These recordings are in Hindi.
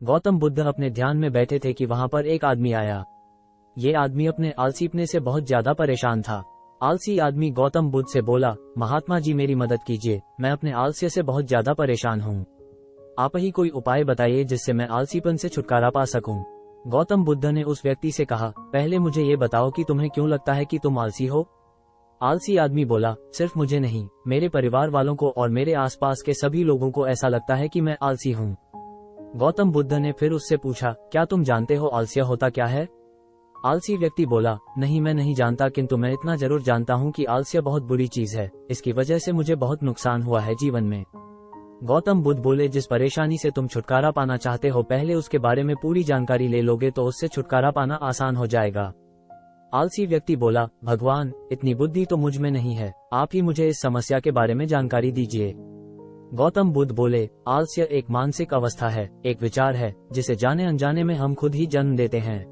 गौतम बुद्ध अपने ध्यान में बैठे थे कि वहां पर एक आदमी आया। ये आदमी अपने आलसीपने से बहुत ज्यादा परेशान था। आलसी आदमी गौतम बुद्ध से बोला, महात्मा जी मेरी मदद कीजिए, मैं अपने आलस्य से बहुत ज्यादा परेशान हूँ। आप ही कोई उपाय बताइए जिससे मैं आलसीपन से छुटकारा पा सकूं। गौतम बुद्ध ने उस व्यक्ति से कहा, पहले मुझे ये बताओ कि तुम्हें क्यों लगता है कि तुम आलसी हो। आलसी आदमी बोला, सिर्फ मुझे नहीं, मेरे परिवार वालों को और मेरे आसपास के सभी लोगों को ऐसा लगता है कि मैं आलसी हूँ। गौतम बुद्ध ने फिर उससे पूछा, क्या तुम जानते हो आलस्य होता क्या है। आलसी व्यक्ति बोला, नहीं मैं नहीं जानता, किंतु मैं इतना जरूर जानता हूँ कि आलस्य बहुत बुरी चीज है, इसकी वजह से मुझे बहुत नुकसान हुआ है जीवन में। गौतम बुद्ध बोले, जिस परेशानी से तुम छुटकारा पाना चाहते हो पहले उसके बारे में पूरी जानकारी ले लोगे तो उससे छुटकारा पाना आसान हो जाएगा। आलसी व्यक्ति बोला, भगवान इतनी बुद्धि तो मुझ में नहीं है, आप ही मुझे इस समस्या के बारे में जानकारी दीजिए। गौतम बुद्ध बोले, आलस्य एक मानसिक अवस्था है, एक विचार है जिसे जाने अनजाने में हम खुद ही जन्म देते हैं।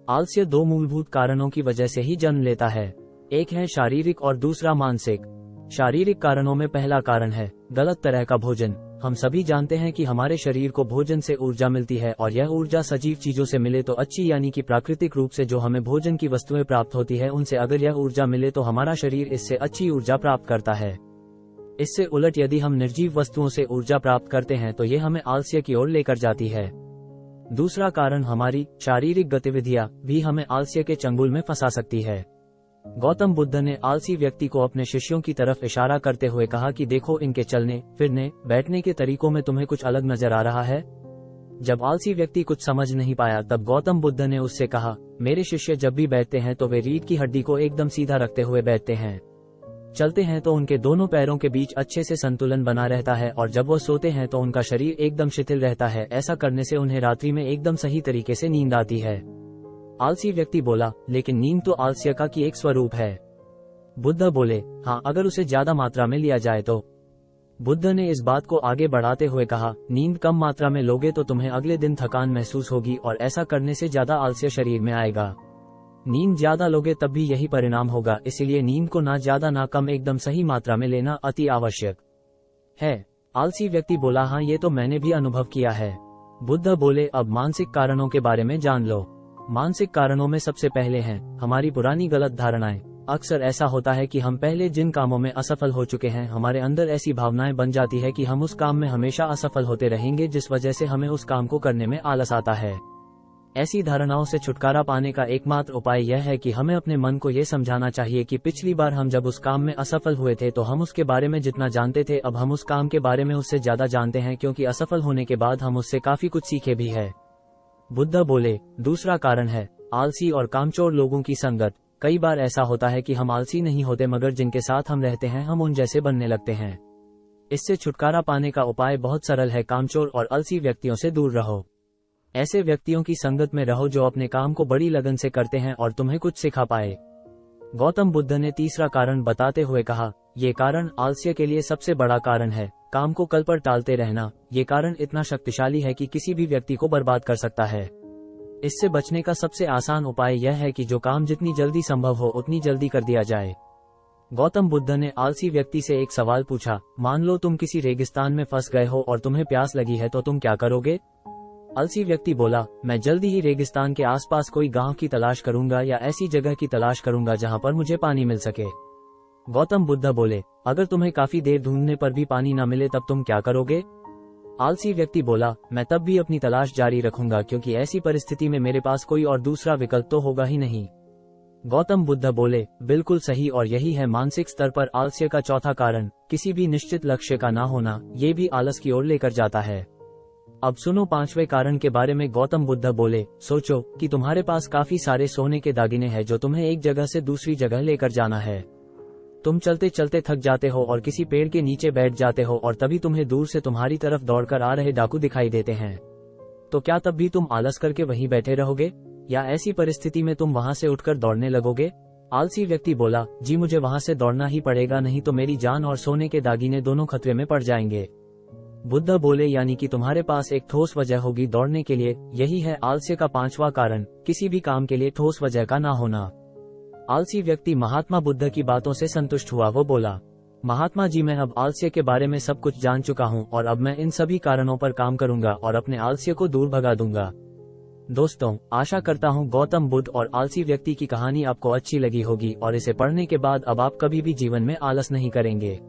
आलस्य दो मूलभूत कारणों की वजह से ही जन्म लेता है, एक है शारीरिक और दूसरा मानसिक। शारीरिक कारणों में पहला कारण है गलत तरह का भोजन। हम सभी जानते हैं कि हमारे शरीर को भोजन से ऊर्जा मिलती है और यह ऊर्जा सजीव चीजों से मिले तो अच्छी, यानी कि प्राकृतिक रूप से जो हमें भोजन की वस्तुएं प्राप्त होती है उनसे अगर यह ऊर्जा मिले तो हमारा शरीर इससे अच्छी ऊर्जा प्राप्त करता है। इससे उलट यदि हम निर्जीव वस्तुओं से ऊर्जा प्राप्त करते हैं तो ये हमें आलस्य की ओर लेकर जाती है। दूसरा कारण हमारी शारीरिक गतिविधियां भी हमें आलस्य के चंगुल में फंसा सकती है। गौतम बुद्ध ने आलसी व्यक्ति को अपने शिष्यों की तरफ इशारा करते हुए कहा कि देखो, इनके चलने फिरने बैठने के तरीकों में तुम्हें कुछ अलग नजर आ रहा है। जब आलसी व्यक्ति कुछ समझ नहीं पाया तब गौतम बुद्ध ने उससे कहा, मेरे शिष्य जब भी बैठते हैं तो वे रीढ़ की हड्डी को एकदम सीधा रखते हुए बैठते हैं। चलते हैं तो उनके दोनों पैरों के बीच अच्छे से संतुलन बना रहता है और जब वो सोते हैं तो उनका शरीर एकदम शिथिल रहता है। ऐसा करने से उन्हें रात्रि में एकदम सही तरीके से नींद आती है। आलसी व्यक्ति बोला, लेकिन नींद तो आलस्य का की एक स्वरूप है। बुद्ध बोले, हाँ अगर उसे ज्यादा मात्रा में लिया जाए तो। बुद्ध ने इस बात को आगे बढ़ाते हुए कहा, नींद कम मात्रा में लोगे तो तुम्हें अगले दिन थकान महसूस होगी और ऐसा करने से ज्यादा आलस्य शरीर में आएगा। नींद ज्यादा लोगे तब भी यही परिणाम होगा, इसलिए नींद को ना ज्यादा ना कम एकदम सही मात्रा में लेना अति आवश्यक है। आलसी व्यक्ति बोला, हाँ ये तो मैंने भी अनुभव किया है। बुद्ध बोले, अब मानसिक कारणों के बारे में जान लो। मानसिक कारणों में सबसे पहले हैं हमारी पुरानी गलत धारणाएं। अक्सर ऐसा होता है कि हम पहले जिन कामों में असफल हो चुके हैं हमारे अंदर ऐसी भावनाएं बन जाती है कि हम उस काम में हमेशा असफल होते रहेंगे, जिस वजह से हमें उस काम को करने में आलस आता है। ऐसी धारणाओं से छुटकारा पाने का एकमात्र उपाय यह है कि हमें अपने मन को ये समझाना चाहिए कि पिछली बार हम जब उस काम में असफल हुए थे तो हम उसके बारे में जितना जानते थे अब हम उस काम के बारे में उससे ज्यादा जानते हैं, क्योंकि असफल होने के बाद हम उससे काफी कुछ सीखे भी है। बुद्ध बोले, दूसरा कारण है आलसी और कामचोर लोगों की संगत। कई बार ऐसा होता है कि हम आलसी नहीं होते मगर जिनके साथ हम रहते हैं हम उन जैसे बनने लगते हैं। इससे छुटकारा पाने का उपाय बहुत सरल है, कामचोर और आलसी व्यक्तियों से दूर रहो। ऐसे व्यक्तियों की संगत में रहो जो अपने काम को बड़ी लगन से करते हैं और तुम्हें कुछ सिखा पाए। गौतम बुद्ध ने तीसरा कारण बताते हुए कहा, ये कारण आलस्य के लिए सबसे बड़ा कारण है, काम को कल पर टालते रहना। ये कारण इतना शक्तिशाली है कि किसी भी व्यक्ति को बर्बाद कर सकता है। इससे बचने का सबसे आसान उपाय यह है कि जो काम जितनी जल्दी संभव हो उतनी जल्दी कर दिया जाए। गौतम बुद्ध ने आलसी व्यक्ति से एक सवाल पूछा, मान लो तुम किसी रेगिस्तान में फंस गए हो और तुम्हें प्यास लगी है तो तुम क्या करोगे। आलसी व्यक्ति बोला, मैं जल्दी ही रेगिस्तान के आसपास कोई गांव की तलाश करूंगा या ऐसी जगह की तलाश करूंगा जहां पर मुझे पानी मिल सके। गौतम बुद्ध बोले, अगर तुम्हें काफी देर ढूंढने पर भी पानी न मिले तब तुम क्या करोगे। आलसी व्यक्ति बोला, मैं तब भी अपनी तलाश जारी रखूंगा, क्योंकि ऐसी परिस्थिति में मेरे पास कोई और दूसरा विकल्प तो होगा ही नहीं। गौतम बुद्ध बोले, बिल्कुल सही, और यही है मानसिक स्तर पर आलस्य का चौथा कारण, किसी भी निश्चित लक्ष्य का ना होना। ये भी आलस की ओर लेकर जाता है। अब सुनो पांचवें कारण के बारे में। गौतम बुद्ध बोले, सोचो कि तुम्हारे पास काफी सारे सोने के दागिने हैं जो तुम्हें एक जगह से दूसरी जगह लेकर जाना है। तुम चलते चलते थक जाते हो और किसी पेड़ के नीचे बैठ जाते हो और तभी तुम्हें दूर से तुम्हारी तरफ दौड़कर आ रहे डाकू दिखाई देते हैं। तो क्या तब भी तुम आलस करके वहीं बैठे रहोगे या ऐसी परिस्थिति में तुम वहां से उठकर दौड़ने लगोगे। आलसी व्यक्ति बोला, जी मुझे वहां से दौड़ना ही पड़ेगा, नहीं तो मेरी जान और सोने के दागिने दोनों खतरे में पड़ जाएंगे। बुद्ध बोले, यानी कि तुम्हारे पास एक ठोस वजह होगी दौड़ने के लिए। यही है आलस्य का पांचवा कारण, किसी भी काम के लिए ठोस वजह का ना होना। आलसी व्यक्ति महात्मा बुद्ध की बातों से संतुष्ट हुआ। वो बोला, महात्मा जी, मैं अब आलस्य के बारे में सब कुछ जान चुका हूँ और अब मैं इन सभी कारणों पर काम करूंगा और अपने आलस्य को दूर भगा दूंगा। दोस्तों, आशा करता हूँ गौतम बुद्ध और आलसी व्यक्ति की कहानी आपको अच्छी लगी होगी और इसे पढ़ने के बाद अब आप कभी भी जीवन में आलस नहीं करेंगे।